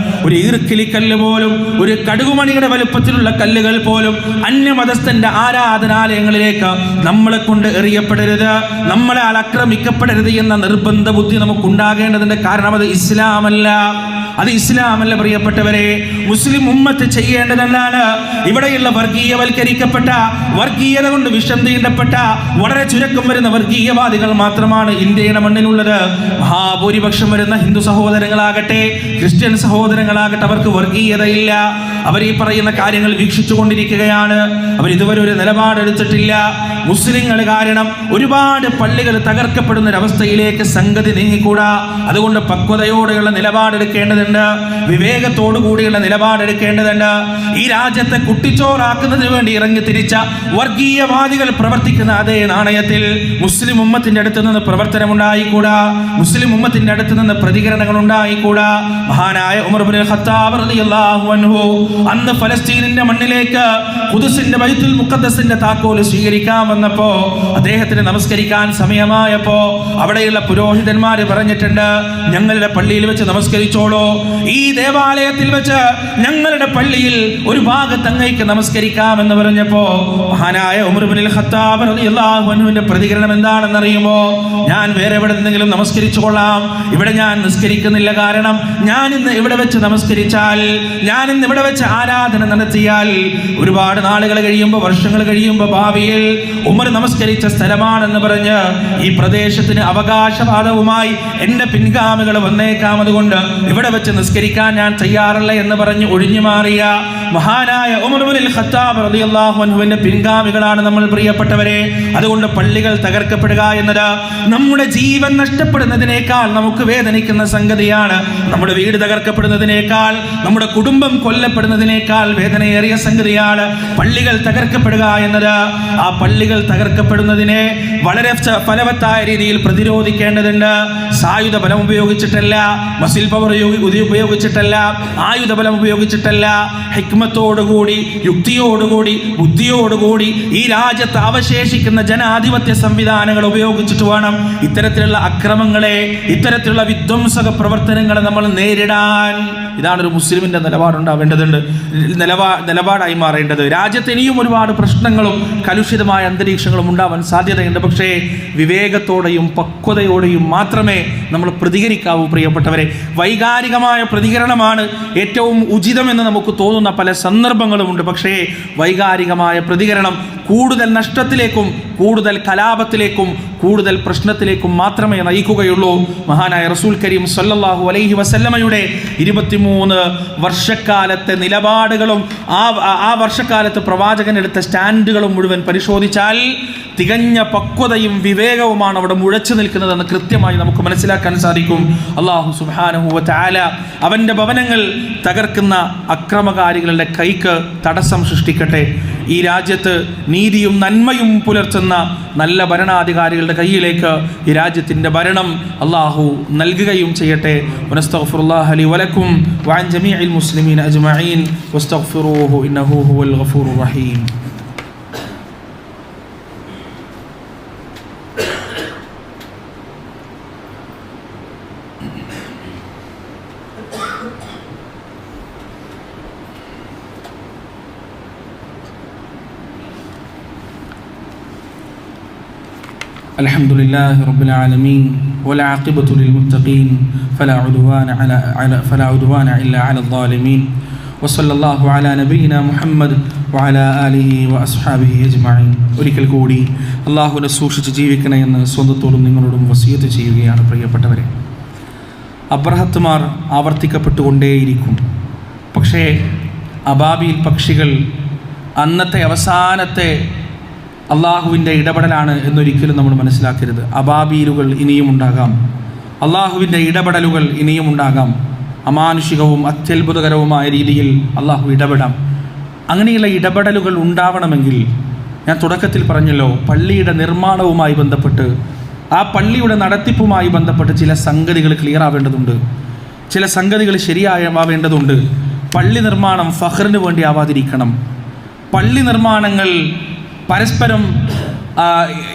ഒരു ഈർക്കിലിക്കല്ല് പോലും, ഒരു കടുകുമണിയുടെ വലുപ്പത്തിലുള്ള കല്ലുകൾ പോലും അന്യമതസ്ഥന്റെ ആരാധനാലയങ്ങളിലേക്ക് നമ്മളെ കൊണ്ട് എറിയപ്പെടരുത്, നമ്മളാൽ ആക്രമിക്കപ്പെടരുത് എന്ന നിർബന്ധ ബുദ്ധി നമുക്കുണ്ടാകേണ്ടതിന്റെ കാരണം അത് ഇസ്ലാമല്ല. അത് ഇസ്ലാമല്ല പ്രിയപ്പെട്ടവരെ. മുസ്ലിം ഉമ്മത്ത് ചെയ്യേണ്ടതെന്നാണ്? ഇവിടെയുള്ള വർഗീയവൽക്കരിക്കപ്പെട്ട, വർഗീയത കൊണ്ട് വിഷം തീണ്ടപ്പെട്ട വളരെ ചുരുക്കം വരുന്ന വർഗീയവാദികൾ മാത്രമാണ് ഇന്ത്യയുടെ മണ്ണിലുള്ളത്. മഹാഭൂരിപക്ഷം വരുന്ന ഹിന്ദു സഹോദരങ്ങളാകട്ടെ, ക്രിസ്ത്യൻ സഹോദരങ്ങളാകട്ടെ, അവർക്ക് വർഗീയതയില്ല. അവർ ഈ പറയുന്ന കാര്യങ്ങൾ വീക്ഷിച്ചു കൊണ്ടിരിക്കുകയാണ്. അവർ ഇതുവരെ ഒരു നിലപാടെടുത്തിട്ടില്ല. മുസ്ലിങ്ങൾ കാരണം ഒരുപാട് പള്ളികൾ തകർക്കപ്പെടുന്ന ഒരവസ്ഥയിലേക്ക് സംഗതി നീങ്ങിക്കൂടാ. അതുകൊണ്ട് പക്വതയോടെയുള്ള നിലപാടെടുക്കേണ്ടതുണ്ട്, വിവേകത്തോടു കൂടിയുള്ള നിലപാടെടുക്കേണ്ടതുണ്ട്. ഈ രാജ്യത്തെ കുട്ടിച്ചോറാക്കുന്നതിന് വേണ്ടി ഇറങ്ങി തിരിച്ച വർഗീയവാദികൾ പ്രവർത്തിക്കുന്ന അതേ നാണയത്തിൽ മുസ്ലിം ഉമ്മത്തിന്റെ അടുത്ത് നിന്ന് പ്രവർത്തനമുണ്ടായിക്കൂടാ, മുസ്ലിം ഉമ്മത്തിന്റെ അടുത്ത് നിന്ന് പ്രതികരണങ്ങൾ ഉണ്ടായിക്കൂടാ. മഹാനായ ഉമർ ഇബ്നുൽ ഖത്താബ് റളിയല്ലാഹു അൻഹു അന്ന് ഫലസ്തീനിന്റെ മണ്ണിലേക്ക് ഖുദ്സിന്റെ ബൈത്തുൽ മുഖദ്ദസിന്റെ താക്കോല് സ്വീകരിക്കാൻ വന്നപ്പോ, അദ്ദേഹത്തിന് നമസ്കരിക്കാൻ സമയമായപ്പോ അവിടെയുള്ള പുരോഹിതന്മാര് പറഞ്ഞിട്ടുണ്ട്, ഞങ്ങളുടെ പള്ളിയിൽ വെച്ച് നമസ്കരിച്ചോളൂ, ഈ ദേവാലയത്തിൽ വെച്ച് ഞങ്ങളുടെ പള്ളിയിൽ ഒരു ഭാഗത്ത് അങ്ങേക്ക് നമസ്കരിക്കാമെന്ന് പറഞ്ഞപ്പോ മഹാനായ ഉമർ ഇബ്നുൽ ഖത്താബ് റളിയല്ലാഹു അൻഹുവിന്റെ പ്രതികരണം എന്താണെന്ന് അറിയുമോ? ഞാൻ വേറെ എവിടെ നിന്നെങ്കിലും നമസ്കരിച്ചു കൊള്ളാം, ഇവിടെ ഞാൻ നിസ്കരിക്കുന്നില്ല. കാരണം ഞാൻ ഇന്ന് ഇവിടെ വെച്ച് നമസ്കരിച്ചാൽ, ഞാൻ ഇന്ന് ഇവിടെ വെച്ച് ആരാധന നടത്തിയാൽ ഒരുപാട് നാളുകൾ കഴിയുമ്പോൾ, വർഷങ്ങൾ കഴിയുമ്പോൾ ഭാവിയിൽ ഉമർ നമസ്കരിച്ച സ്ഥലമാണെന്ന് പറഞ്ഞ് ഈ പ്രദേശത്തിന് അവകാശവാദവുമായി എന്റെ പിൻഗാമികൾ വന്നേക്കാം, അതുകൊണ്ട് ഇവിടെ വെച്ച് നിസ്കരിക്കാൻ ഞാൻ തയ്യാറല്ല എന്ന് പറഞ്ഞ് ഒഴിഞ്ഞു മാറിയ മഹാനായ ഉമർ ഇബ്നുൽ ഖത്താബ് റളിയല്ലാഹു അൻഹുവിന്റെ പിൻഗാമികളാണ് നമ്മൾ പ്രിയപ്പെട്ടവരെ. അതുകൊണ്ട് പള്ളികൾ തകർക്കപ്പെടുക എന്നത് നമ്മുടെ ജീവൻ നഷ്ടപ്പെടുന്നതിനേക്കാൾ നമുക്ക് വേദനിക്കുന്ന സംഗതിയാണ്. നമ്മുടെ വീട് തകർക്കപ്പെടുന്നതിനേക്കാൾ, നമ്മുടെ കുടുംബം കൊല്ലപ്പെടുന്നതിനേക്കാൾ വേദനയേറിയ സംഗതിയാണ് പള്ളികൾ തകർക്കപ്പെടുക എന്നത്. ആ പള്ളികൾ തകർക്കപ്പെടുന്നതിനെ വളരെ ഫലവത്തായ രീതിയിൽ പ്രതിരോധിക്കേണ്ടതുണ്ട്. സായുധ ബലം ഉപയോഗിച്ചിട്ടല്ല, മസിൽ പവർ ഉപയോഗിച്ചിട്ടല്ല, ആയുധ ബലം ഉപയോഗിച്ചിട്ടല്ല, ഹിക്മത്തോടുകൂടി, യുക്തിയോടുകൂടി, ബുദ്ധിയോടുകൂടി ഈ രാജ്യത്ത് അവശേഷിക്കുന്ന ജനാധിപത്യ സംവിധാനങ്ങൾ ഉപയോഗിച്ചിട്ട് വേണം ഇത്തരത്തിലുള്ള അക്രമങ്ങളെ, ഇത്തരത്തിലുള്ള വിധ്വംസക പ്രവർത്തനങ്ങളെ നമ്മൾ നേരിടാൻ. ഇതാണ് ഒരു മുസ്ലിമിന്റെ നിലപാടുണ്ടാവേണ്ടതുണ്ട്, നിലപാടായി മാറേണ്ടത്. രാജ്യത്ത് ഇനിയും ഒരുപാട് പ്രശ്നങ്ങളും കലുഷിതമായ അന്തരീക്ഷങ്ങളും ഉണ്ടാവാൻ സാധ്യതയുണ്ട്. പക്ഷേ വിവേകത്തോടെയും പക്വതയോടെയും മാത്രമേ നമ്മൾ പ്രതികരിക്കാവൂ പ്രിയപ്പെട്ടവരെ. വൈകാരികമായ പ്രതികരണമാണ് ഏറ്റവും ഉചിതമെന്ന് നമുക്ക് തോന്നുന്ന പല സന്ദർഭങ്ങളുമുണ്ട്. പക്ഷേ വൈകാരികമായ പ്രതികരണം കൂടുതൽ നഷ്ടത്തിലേക്കും കൂടുതൽ കലാപത്തിലേക്കും കൂടുതൽ പ്രശ്നത്തിലേക്കും മാത്രമേ നയിക്കുകയുള്ളൂ. മഹാനായ റസൂൽ കരീം സല്ലല്ലാഹു അലൈഹി വസല്ലമയുടെ 23 വർഷക്കാലത്തെ നിലപാടുകളും ആ വർഷക്കാലത്ത് പ്രവാചകൻ എടുത്ത സ്റ്റാൻഡുകളും മുഴുവൻ പരിശോധിച്ചാൽ തികഞ്ഞ പക്വതയും വിവേകവുമാണ് അവിടെ മുഴച്ചു നിൽക്കുന്നതെന്ന് കൃത്യമായി നമുക്ക് മനസ്സിലാക്കാൻ സാധിക്കും. അല്ലാഹു സുബ്ഹാനഹു വ തആല അവൻ്റെ ഭവനങ്ങൾ തകർക്കുന്ന അക്രമകാരികളുടെ കൈക്ക് തടസ്സം സൃഷ്ടിക്കട്ടെ. ഈ രാജ്യത്ത് നീതിയും നന്മയും പുലർത്തുന്ന നല്ല ഭരണാധികാരികളുടെ കയ്യിലേക്ക് ഈ രാജ്യത്തിൻ്റെ ഭരണം അല്ലാഹു നൽകുകയും ചെയ്യട്ടെ. വനസ്തഗ്ഫിറുല്ലാഹ ലി വലക്കും വഅൻ ജമീഇൽ മുസ്ലിമീന അജ്മഈൻ വസ്തഗ്ഫിറൂഹു ഇന്നഹു ഹുവൽ ഗഫൂറുർ റഹീം. الحمد لله رب العالمين والعاقبة للمتقين فلا عدوان إلا على الظالمين وصلى الله على نبينا محمد وعلى آله وأصحابه أجمعين. ഒരിക്കൽ കൂടി അള്ളാഹുവിനെ സൂക്ഷിച്ച് ജീവിക്കണമെന്ന് സ്വന്തത്തോടും നിങ്ങളോടും വസിയത്ത് ചെയ്യുകയാണ് പ്രിയപ്പെട്ടവരെ. അബ്രഹത്തുമാർ ആവർത്തിക്കപ്പെട്ടുകൊണ്ടേയിരിക്കും. പക്ഷേ അബാബീൽ പക്ഷികൾ അന്നത്തെ അവസാനത്തെ അള്ളാഹുവിൻ്റെ ഇടപെടലാണ് എന്നൊരിക്കലും നമ്മൾ മനസ്സിലാക്കരുത്. അബാബീലുകൾ ഇനിയും ഉണ്ടാകാം, അള്ളാഹുവിൻ്റെ ഇടപെടലുകൾ ഇനിയും ഉണ്ടാകാം. അമാനുഷികവും അത്യത്ഭുതകരവുമായ രീതിയിൽ അള്ളാഹു ഇടപെടാം. അങ്ങനെയുള്ള ഇടപെടലുകൾ ഉണ്ടാവണമെങ്കിൽ ഞാൻ തുടക്കത്തിൽ പറഞ്ഞല്ലോ, പള്ളിയുടെ നിർമ്മാണവുമായി ബന്ധപ്പെട്ട് ആ പള്ളിയുടെ നടത്തിപ്പുമായി ബന്ധപ്പെട്ട് ചില സംഗതികൾ ക്ലിയർ ആവേണ്ടതുണ്ട്, ചില സംഗതികൾ ശരിയാവേണ്ടതുണ്ട്. പള്ളി നിർമ്മാണം ഫഖറിന് വേണ്ടി ആവാതിരിക്കണം. പള്ളി നിർമ്മാണങ്ങൾ പരസ്പരം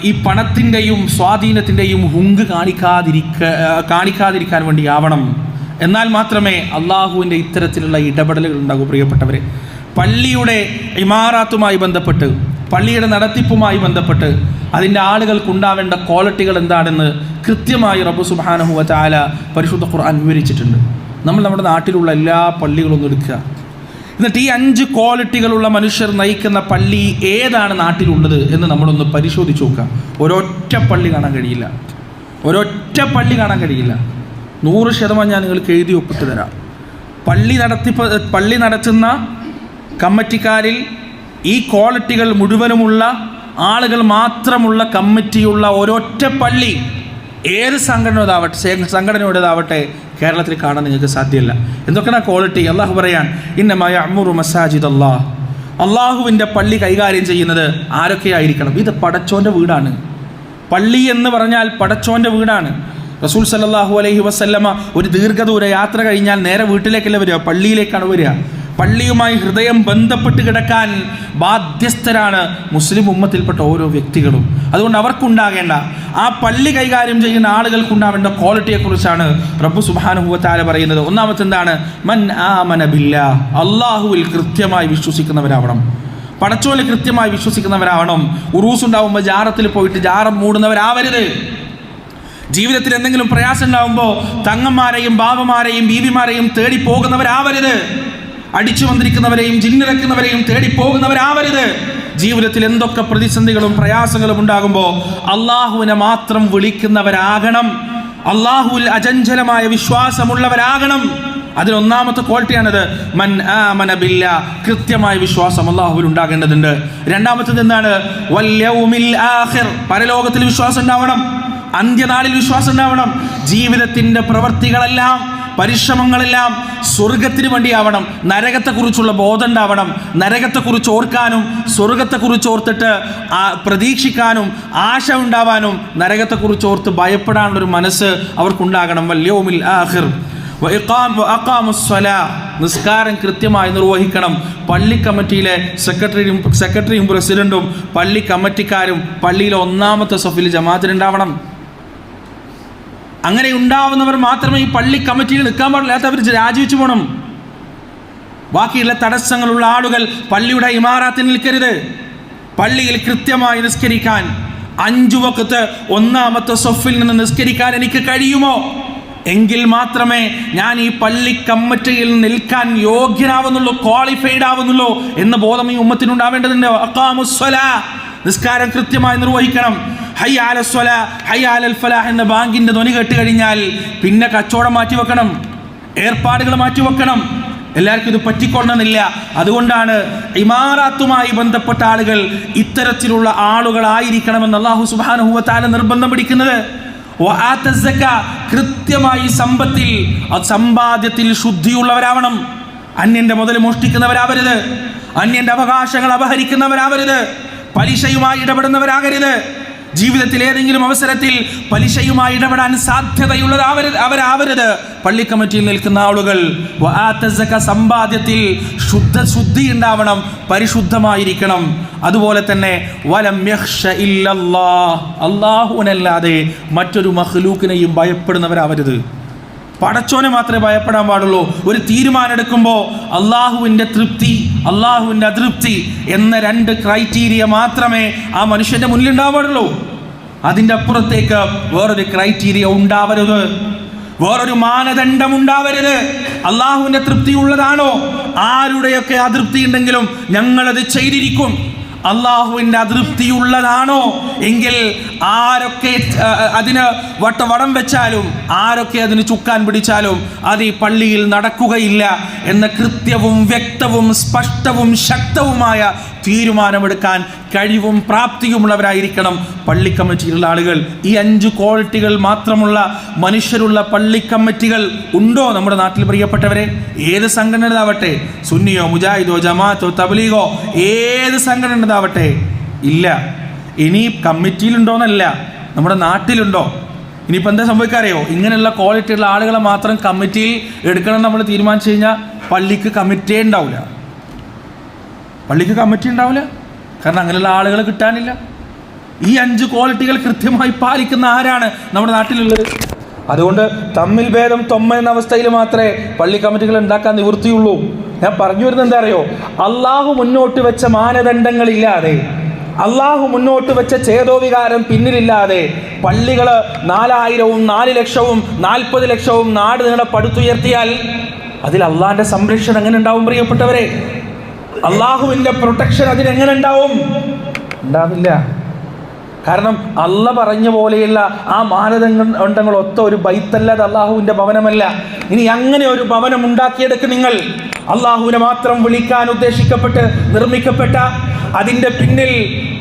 ഈ പണത്തിൻ്റെയും സ്വാധീനത്തിൻ്റെയും ഹുങ്ക് കാണിക്കാതിരിക്കാൻ വേണ്ടി ആവണം. എന്നാൽ മാത്രമേ അള്ളാഹുവിൻ്റെ ഇത്തരത്തിലുള്ള ഇടപെടലുകൾ ഉണ്ടാകൂ. പ്രിയപ്പെട്ടവരെ, പള്ളിയുടെ ഇമാറാത്തുമായി ബന്ധപ്പെട്ട്, പള്ളിയുടെ നടത്തിപ്പുമായി ബന്ധപ്പെട്ട് അതിൻ്റെ ആളുകൾക്കുണ്ടാവേണ്ട ക്വാളിറ്റികൾ എന്താണെന്ന് കൃത്യമായി റബ്ബ് സുബ്ഹാനഹു വ തആല പരിശുദ്ധ ഖുർആൻ വിവരിച്ചിട്ടുണ്ട്. നമ്മൾ നമ്മുടെ നാട്ടിലുള്ള എല്ലാ പള്ളികളൊന്നും എടുക്കുക, എന്നിട്ട് ഈ 5 ക്വാളിറ്റികളുള്ള മനുഷ്യർ നയിക്കുന്ന പള്ളി ഏതാണ് നാട്ടിലുള്ളത് എന്ന് നമ്മളൊന്ന് പരിശോധിച്ച് നോക്കുക. ഒരൊറ്റ പള്ളി കാണാൻ കഴിയില്ല, ഒരൊറ്റ പള്ളി കാണാൻ കഴിയില്ല. 100% ഞാൻ നിങ്ങൾക്ക് എഴുതി ഒപ്പിട്ട് തരാം. പള്ളി നടത്തുന്ന കമ്മിറ്റിക്കാരിൽ ഈ ക്വാളിറ്റികൾ മുഴുവനുമുള്ള ആളുകൾ മാത്രമുള്ള കമ്മിറ്റിയുള്ള ഒരൊറ്റ പള്ളി ഏത് സംഘടനയുടേതാവട്ടെ കേരളത്തിൽ കാണാൻ നിങ്ങൾക്ക് സാധ്യമല്ല. എന്തൊക്കെയാണ് ക്വാളിറ്റി? അള്ളാഹു പറയാൻ, ഇന്നമാ യഅ്മുറു മസാജിദ് അല്ലാഹ്, അള്ളാഹുവിൻ്റെ പള്ളി കൈകാര്യം ചെയ്യുന്നത് ആരൊക്കെയായിരിക്കണം? ഇത് പടച്ചോൻ്റെ വീടാണ്. പള്ളി എന്ന് പറഞ്ഞാൽ പടച്ചോൻ്റെ വീടാണ്. റസൂൽ സല്ലല്ലാഹു അലൈഹി വസല്ലമ ഒരു ദീർഘദൂര യാത്ര കഴിഞ്ഞാൽ നേരെ വീട്ടിലേക്കല്ല വരിക, പള്ളിയിലേക്കാണ് വരിക. പള്ളിയുമായി ഹൃദയം ബന്ധപ്പെട്ട് കിടക്കാൻ ബാധ്യസ്ഥരാണ് മുസ്ലിം ഉമ്മത്തിൽപ്പെട്ട ഓരോ വ്യക്തികളും. അതുകൊണ്ട് അവർക്കുണ്ടാകേണ്ട, ആ പള്ളി കൈകാര്യം ചെയ്യുന്ന ആളുകൾക്കുണ്ടാവേണ്ട ക്വാളിറ്റിയെക്കുറിച്ചാണ് റബ്ബ് സുബ്ഹാനഹു വ തആല പറയുന്നത്. ഒന്നാമത്തെ എന്താണ്? മൻ ആമന ബില്ലാഹ്, അള്ളാഹുവിൽ കൃത്യമായി വിശ്വസിക്കുന്നവരാവണം, പടച്ചോലിൽ കൃത്യമായി വിശ്വസിക്കുന്നവരാവണം. ഉറൂസ് ഉണ്ടാവുമ്പോൾ ജാറത്തിൽ പോയിട്ട് ജാറം മൂടുന്നവരാവരുത്. ജീവിതത്തിൽ എന്തെങ്കിലും പ്രയാസം ഉണ്ടാവുമ്പോൾ തങ്ങന്മാരെയും ബാബമാരെയും ബീവിമാരെയും തേടി പോകുന്നവരാവരുത്. അടിച്ചു വന്നിരിക്കുന്നവരെയും ജിന്നിറക്കുന്നവരെയും തേടി പോകുന്നവരാവരുത്. ജീവിതത്തിൽ എന്തൊക്കെ പ്രതിസന്ധികളും പ്രയാസങ്ങളും ഉണ്ടാകുമ്പോൾ അള്ളാഹുവിനെ മാത്രം വിളിക്കുന്നവരാകണം, അള്ളാഹുവിൽ അചഞ്ചലമായ വിശ്വാസമുള്ളവരാകണം. അതിലൊന്നാമത്തെ ക്വാളിറ്റിയാണത്, മൻ ആമന ബില്ലാഹ്, കൃത്യമായ വിശ്വാസം അള്ളാഹുവിൽ ഉണ്ടാകേണ്ടതുണ്ട്. രണ്ടാമത്തേത് എന്താണ്? വൽ യൗമിൽ ആഖിർ, പരലോകത്തിൽ വിശ്വാസം ഉണ്ടാവണം, അന്ത്യനാളിൽ വിശ്വാസം ഉണ്ടാവണം. ജീവിതത്തിൻ്റെ പ്രവൃത്തികളെല്ലാം, പരിശ്രമങ്ങളെല്ലാം സ്വർഗത്തിന് വേണ്ടിയാവണം. നരകത്തെക്കുറിച്ചുള്ള ബോധം ഉണ്ടാവണം. നരകത്തെക്കുറിച്ച് ഓർക്കാനും സ്വർഗത്തെക്കുറിച്ച് ഓർത്തിട്ട് പ്രതീക്ഷിക്കാനും ആശ ഉണ്ടാവാനും നരകത്തെക്കുറിച്ച് ഓർത്ത് ഭയപ്പെടാനുള്ളൊരു മനസ്സ് അവർക്കുണ്ടാകണം. വൽ യൗമിൽ ആഖിർ നിസ്കാരം കൃത്യമായി നിർവഹിക്കണം. പള്ളി കമ്മിറ്റിയിലെ സെക്രട്ടറിയും പ്രസിഡന്റും പള്ളി കമ്മിറ്റിക്കാരും പള്ളിയിലെ ഒന്നാമത്തെ സഫിൽ ജമാഅത്തിനുണ്ടാവണം. അങ്ങനെ ഉണ്ടാവുന്നവർ മാത്രമേ ഈ പള്ളി കമ്മിറ്റിയിൽ നിൽക്കാൻ പാടില്ലാത്തവർ രാജിവെച്ചു പോകണം. ബാക്കിയുള്ള തടസ്സങ്ങളുള്ള ആളുകൾ പള്ളിയുടെ ഇമാറാത്തിൽ നിൽക്കരുത്. പള്ളിയിൽ കൃത്യമായി നിസ്കരിക്കാൻ 5 വഖത്ത് ഒന്നാമത്തെ സഫിൽ നിന്ന് നിസ്കരിക്കാൻ എനിക്ക് കഴിയുമോ എങ്കിൽ മാത്രമേ ഞാൻ ഈ പള്ളി കമ്മിറ്റിയിൽ നിൽക്കാൻ യോഗ്യനാവുന്നുള്ളൂ, ക്വാളിഫൈഡ് ആവുന്നുള്ളൂ എന്ന ബോധം ഈ ഉമ്മത്തിനുണ്ടാവേണ്ടതുണ്ട്. അഖാമുസ്സലാ, നിസ്കാരം കൃത്യമായി നിർവഹിക്കണം. ഹയ്യ അലൽ സ്വലാ ഹയ്യ അലൽ ഫലാഹ് എന്ന ബാങ്കിന്റെ ധ്വനി കേട്ട് കഴിഞ്ഞാൽ പിന്നെ കച്ചവടം മാറ്റിവെക്കണം, ഏർപ്പാടുകൾ മാറ്റിവെക്കണം. എല്ലാവർക്കും ഇത് പറ്റിക്കൊള്ളണമെന്നില്ല. അതുകൊണ്ടാണ് ഇമാറാത്തുമായി ബന്ധപ്പെട്ട ആളുകൾ ഇത്തരത്തിലുള്ള ആളുകളായിരിക്കണമെന്ന് അല്ലാഹു സുബ്ഹാനഹു വ തആല നിർബന്ധം പിടിക്കുന്നത്. കൃത്യമായി സമ്പാദ്യത്തിൽ ശുദ്ധിയുള്ളവരാവണം. അന്യന്റെ മുതൽ മോഷ്ടിക്കുന്നവരാവരുത്, അന്യന്റെ അവകാശങ്ങൾ അപഹരിക്കുന്നവരാവരുത്, പലിശയുമായി ഇടപെടുന്നവരാകരുത്. ജീവിതത്തിൽ ഏതെങ്കിലും അവസരത്തിൽ പലിശയുമായി ഇടപെടാൻ സാധ്യതയുള്ളവരാവരുത്. പള്ളി കമ്മിറ്റിയിൽ നിൽക്കുന്ന ആളുകൾ സമ്പാദ്യത്തിൽ ശുദ്ധി ഉണ്ടാവണം, പരിശുദ്ധമായിരിക്കണം. അതുപോലെ തന്നെ വലം യഖ്ശ ഇല്ലല്ലാഹ്, അല്ലാഹുവിനല്ലാതെ മറ്റൊരു മഖ്ലൂക്കിനെയും ഭയപ്പെടുന്നവരാവരുത്. പടച്ചോനെ മാത്രമേ ഭയപ്പെടാൻ പാടുള്ളൂ. ഒരു തീരുമാനം എടുക്കുമ്പോൾ അള്ളാഹുവിൻ്റെ തൃപ്തി, അള്ളാഹുവിൻ്റെ അതൃപ്തി എന്ന 2 ക്രൈറ്റീരിയ മാത്രമേ ആ മനുഷ്യൻ്റെ മുന്നിൽ ഉണ്ടാവാറുള്ളൂ. അതിൻ്റെ അപ്പുറത്തേക്ക് വേറൊരു ക്രൈറ്റീരിയ ഉണ്ടാവരുത്, വേറൊരു മാനദണ്ഡം ഉണ്ടാവരുത്. അള്ളാഹുവിൻ്റെ തൃപ്തി ഉള്ളതാണോ, ആരുടെയൊക്കെ അതൃപ്തി ഉണ്ടെങ്കിലും ഞങ്ങളത് ചെയ്തിരിക്കും. അള്ളാഹുവിൻ്റെ അതൃപ്തിയുള്ളതാണോ എങ്കിൽ ആരൊക്കെ അതിന് വടം വെച്ചാലും, ആരൊക്കെ അതിന് ചുക്കാൻ പിടിച്ചാലും അത് ഈ പള്ളിയിൽ നടക്കുകയില്ല എന്ന കൃത്യവും വ്യക്തവും സ്പഷ്ടവും ശക്തവുമായ തീരുമാനമെടുക്കാൻ കഴിവും പ്രാപ്തിയുമുള്ളവരായിരിക്കണം പള്ളി കമ്മിറ്റിയിലുള്ള ആളുകൾ. ഈ 5 ക്വാളിറ്റികൾ മാത്രമുള്ള മനുഷ്യരുള്ള പള്ളി കമ്മിറ്റികൾ ഉണ്ടോ നമ്മുടെ നാട്ടിൽ പ്രിയപ്പെട്ടവരെ? ഏത് സംഘടനതാവട്ടെ, സുന്നിയോ മുജാഹിദോ ജമാഅത്തോ തബ്ലീഗോ ഏത് സംഘടനതാവട്ടെ, ഇല്ല. ഇനി കമ്മിറ്റിയിലുണ്ടോന്നല്ല, നമ്മുടെ നാട്ടിലുണ്ടോ? ഇനിയിപ്പോൾ എന്താ സംഭവിക്കാറിയോ? ഇങ്ങനെയുള്ള ക്വാളിറ്റിയുള്ള ആളുകളെ മാത്രം കമ്മിറ്റിയിൽ എടുക്കണം നമ്മൾ തീരുമാനിച്ചു കഴിഞ്ഞാൽ പള്ളിക്ക് കമ്മിറ്റിയേ ഉണ്ടാവില്ല, പള്ളിക്ക് കമ്മിറ്റി ഉണ്ടാവില്ല. കാരണം അങ്ങനെയുള്ള ആളുകൾ കിട്ടാനില്ല. ഈ 5 ക്വാളിറ്റികൾ കൃത്യമായി പാലിക്കുന്ന ആരാണ് നമ്മുടെ നാട്ടിലുള്ളത്? അതുകൊണ്ട് തമ്മിൽ ഭേദം എന്ന അവസ്ഥയിൽ മാത്രമേ പള്ളി കമ്മിറ്റികൾ ഉണ്ടാക്കാൻ നിവൃത്തിയുള്ളൂ. ഞാൻ പറഞ്ഞു വരുന്നത് എന്താ അറിയോ? അള്ളാഹു മുന്നോട്ട് വെച്ച മാനദണ്ഡങ്ങളില്ലാതെ, അള്ളാഹു മുന്നോട്ട് വെച്ച ചേതോവികാരം പിന്നിലില്ലാതെ പള്ളികൾ 4000-ഉം 4 ലക്ഷവും 40 ലക്ഷവും നാട് നീളെ പടുത്തുയർത്തിയാൽ അതിൽ അള്ളാഹിന്റെ സംരക്ഷണം എങ്ങനെ ഉണ്ടാവും പ്രിയപ്പെട്ടവരെ? അള്ളാഹുവിൻ്റെ പ്രൊട്ടക്ഷൻ അതിനെങ്ങനെ ഉണ്ടാവും? ഉണ്ടാവില്ല. കാരണം അള്ള പറഞ്ഞ പോലെയുള്ള ആ മാനദണ്ഡങ്ങളൊത്ത ഒരു ബൈത്തല്ല, അത് അള്ളാഹുവിൻ്റെ ഭവനമല്ല. ഇനി അങ്ങനെ ഒരു ഭവനം ഉണ്ടാക്കിയെടുക്ക് നിങ്ങൾ. അള്ളാഹുവിനെ മാത്രം വിളിക്കാൻ ഉദ്ദേശിക്കപ്പെട്ട് നിർമ്മിക്കപ്പെട്ട, അതിൻ്റെ പിന്നിൽ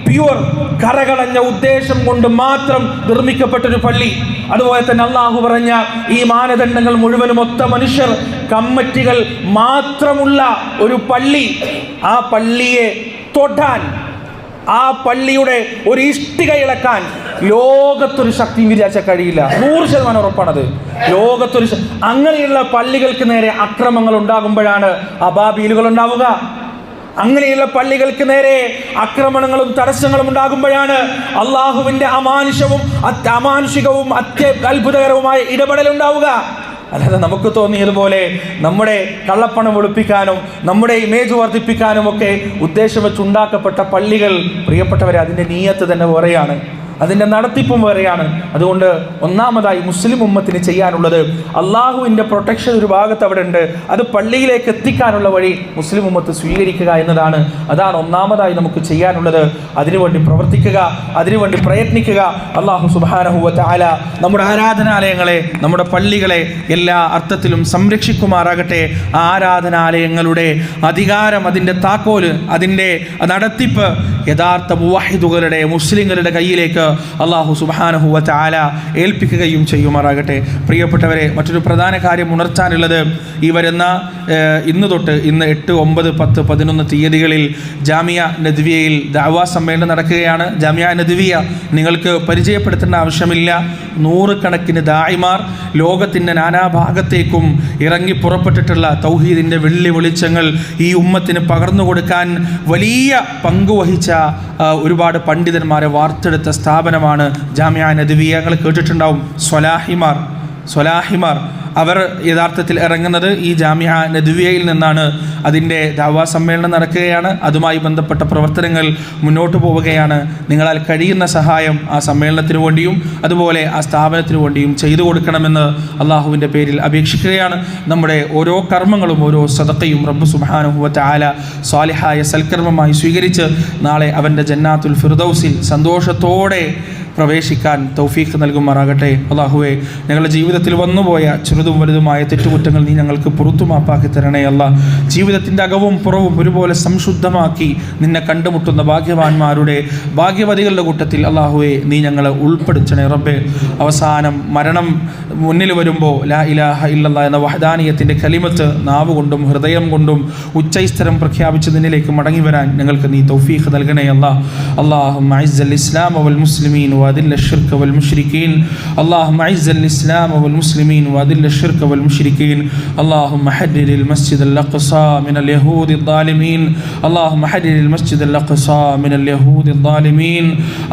പ്യൂർ കറകളഞ്ഞ ഉദ്ദേശം കൊണ്ട് മാത്രം നിർമ്മിക്കപ്പെട്ടൊരു പള്ളി. അതുപോലെ തന്നെ അള്ളാഹു പറഞ്ഞ ഈ മാനദണ്ഡങ്ങൾ മുഴുവനും ഒത്ത മനുഷ്യർ, കമ്മിറ്റികൾ മാത്രമുള്ള ഒരു പള്ളി, ആ പള്ളിയെ തൊടാൻ, ആ പള്ളിയുടെ ഒരു ഇഷ്ടിക ഇളക്കാൻ ലോകത്തൊരു ശക്തിയും വിചാരിച്ചാൽ കഴിയില്ല. 100% ഉറപ്പാണത്. ലോകത്തൊരു അങ്ങനെയുള്ള പള്ളികൾക്ക് നേരെ അക്രമങ്ങൾ ഉണ്ടാകുമ്പോഴാണ് അബാബീലുകൾ ഉണ്ടാവുക. അങ്ങനെയുള്ള പള്ളികൾക്ക് നേരെ ആക്രമണങ്ങളും തടസ്സങ്ങളും ഉണ്ടാകുമ്പോഴാണ് അള്ളാഹുവിൻ്റെ അമാനുഷികവും അത്ഭുതകരവുമായ ഇടപെടലുണ്ടാവുക. അല്ലാതെ നമുക്ക് തോന്നിയതുപോലെ നമ്മുടെ കള്ളപ്പണം വെളുപ്പിക്കാനും നമ്മുടെ ഇമേജ് വർദ്ധിപ്പിക്കാനും ഒക്കെ ഉദ്ദേശം വെച്ചുണ്ടാക്കപ്പെട്ട പള്ളികൾ, പ്രിയപ്പെട്ടവരെ, അതിൻ്റെ നീയത്ത് തന്നെ വേറെയാണ്, അതിൻ്റെ നടത്തിപ്പും വേറെയാണ്. അതുകൊണ്ട് ഒന്നാമതായി മുസ്ലിം ഉമ്മത്തിന് ചെയ്യാനുള്ളത്, അള്ളാഹുവിൻ്റെ പ്രൊട്ടക്ഷൻ ഒരു ഭാഗത്ത് അവിടെ ഉണ്ട്, അത് പള്ളിയിലേക്ക് എത്തിക്കാനുള്ള വഴി മുസ്ലിം ഉമ്മത്ത് സ്വീകരിക്കുക എന്നതാണ്. അതാണ് ഒന്നാമതായി നമുക്ക് ചെയ്യാനുള്ളത്. അതിനുവേണ്ടി പ്രവർത്തിക്കുക, അതിനുവേണ്ടി പ്രയത്നിക്കുക. അള്ളാഹു സുബ്ഹാനഹു വ തആല നമ്മുടെ ആരാധനാലയങ്ങളെ, നമ്മുടെ പള്ളികളെ എല്ലാ അർത്ഥത്തിലും സംരക്ഷിക്കുമാറാകട്ടെ. ആരാധനാലയങ്ങളുടെ അധികാരം, അതിൻ്റെ താക്കോല്, അതിൻ്റെ നടത്തിപ്പ് യഥാർത്ഥ മുവഹിദുകളുടെ, മുസ്ലിങ്ങളുടെ കയ്യിലേക്ക് അള്ളാഹു സുബ്ഹാനഹു വ തആല ഏൽപ്പിക്കുകയും ചെയ്യുമാറാകട്ടെ. പ്രിയപ്പെട്ടവരെ, മറ്റൊരു പ്രധാന കാര്യം ഉണർത്താനുള്ളത്, ഈ വരുന്ന ഇന്ന് തൊട്ട്, ഇന്ന് 8, 9, 10, 11 തീയതികളിൽ ജാമിയ നദ്വിയയിൽ ദഅവാ സമ്മേളനം നടക്കുകയാണ്. ജാമിയ നദ്വിയ നിങ്ങൾക്ക് പരിചയപ്പെടുത്തേണ്ട ആവശ്യമില്ല. 100 കണക്കിന് ദായിമാർ ലോകത്തിൻ്റെ നാനാഭാഗത്തേക്കും ഇറങ്ങി പുറപ്പെട്ടിട്ടുള്ള തൗഹീദിൻ്റെ വെള്ളി വെളിച്ചങ്ങൾ ഈ ഉമ്മത്തിന് പകർന്നു കൊടുക്കാൻ വലിയ പങ്കുവഹിച്ച ഒരുപാട് പണ്ഡിതന്മാരെ വാർത്തെടുത്ത സ്ഥാപനമാണ് ജാമിയ നദ്വിയ. നിങ്ങൾ കേട്ടിട്ടുണ്ടാവും, സ്വലാഹിമാർ. അവർ യഥാർത്ഥത്തിൽ ഇറങ്ങുന്നത് ഈ ജാമിഅ നദ്വിയയിൽ നിന്നാണ്. അതിൻ്റെ ദഅവാ സമ്മേളനം നടക്കുകയാണ്. അതുമായി ബന്ധപ്പെട്ട പ്രവർത്തനങ്ങൾ മുന്നോട്ട് പോവുകയാണ്. നിങ്ങളാൽ കഴിയുന്ന സഹായം ആ സമ്മേളനത്തിന് വേണ്ടിയും അതുപോലെ ആ സ്ഥാപനത്തിന് വേണ്ടിയും ചെയ്തു കൊടുക്കണമെന്ന് അള്ളാഹുവിൻ്റെ പേരിൽ അപേക്ഷിക്കുകയാണ്. നമ്മുടെ ഓരോ കർമ്മങ്ങളും ഓരോ സദഖയും റബ്ബ് സുബ്ഹാനഹു വ തആല സ്വാലിഹായ സൽക്കർമ്മമായി സ്വീകരിച്ച് നാളെ അവൻ്റെ ജന്നാത്തുൽ ഫിർദൗസിൽ സന്തോഷത്തോടെ പ്രവേശിക്കാൻ തൗഫീഖ് നൽകുമാറാകട്ടെ. അള്ളാഹുവേ, ഞങ്ങളുടെ ജീവിതത്തിൽ വന്നുപോയ ചെറുതും വലുതുമായ തെറ്റുകുറ്റങ്ങൾ നീ ഞങ്ങൾക്ക് പുറത്തു മാപ്പാക്കി തരണേ അല്ല. ജീവിതത്തിൻ്റെ അകവും പുറവും ഒരുപോലെ സംശുദ്ധമാക്കി നിന്നെ കണ്ടുമുട്ടുന്ന ഭാഗ്യവാന്മാരുടെ ഭാഗ്യവതികളുടെ കൂട്ടത്തിൽ അള്ളാഹുവേ നീ ഞങ്ങളെ ഉൾപ്പെടുത്തണേ റബ്ബേ. അവസാനം മരണം മുന്നിൽ വരുമ്പോൾ ലാ ഇലാഹ ഇല്ലല്ലാഹ് എന്ന വഹദാനിയത്തിൻ്റെ കലിമത്ത് നാവ് കൊണ്ടും ഹൃദയം കൊണ്ടും ഉച്ചൈസ്തരം പ്രഖ്യാപിച്ച് നിന്നിലേക്ക് മടങ്ങി വരാൻ ഞങ്ങൾക്ക് നീ തൗഫീഖ് നൽകണേ അല്ലാ. اللهم أعز الإسلام والمسلمين وأذل الشرك والمشركين. اللهم أعز الإسلام والمسلمين وأذل الشرك والمشركين. اللهم حرر المسجد الأقصى من اليهود الظالمين. اللهم حرر المسجد الأقصى من اليهود الظالمين.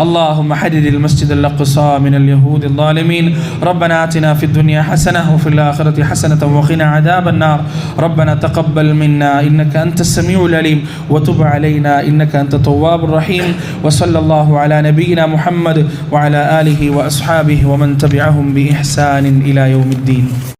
اللهم حرر المسجد الأقصى من اليهود الظالمين. ربنا آتنا في الدنيا حسنة وفي الآخرة حسنة وقنا عذاب النار. ربنا تقبل منا إنك أنت السميع العليم وتب علينا إنك أنت التواب الرحيم. وصلى الله على نبينا محمد وعلى آله وأصحابه ومن تبعهم بإحسان إلى يوم الدين.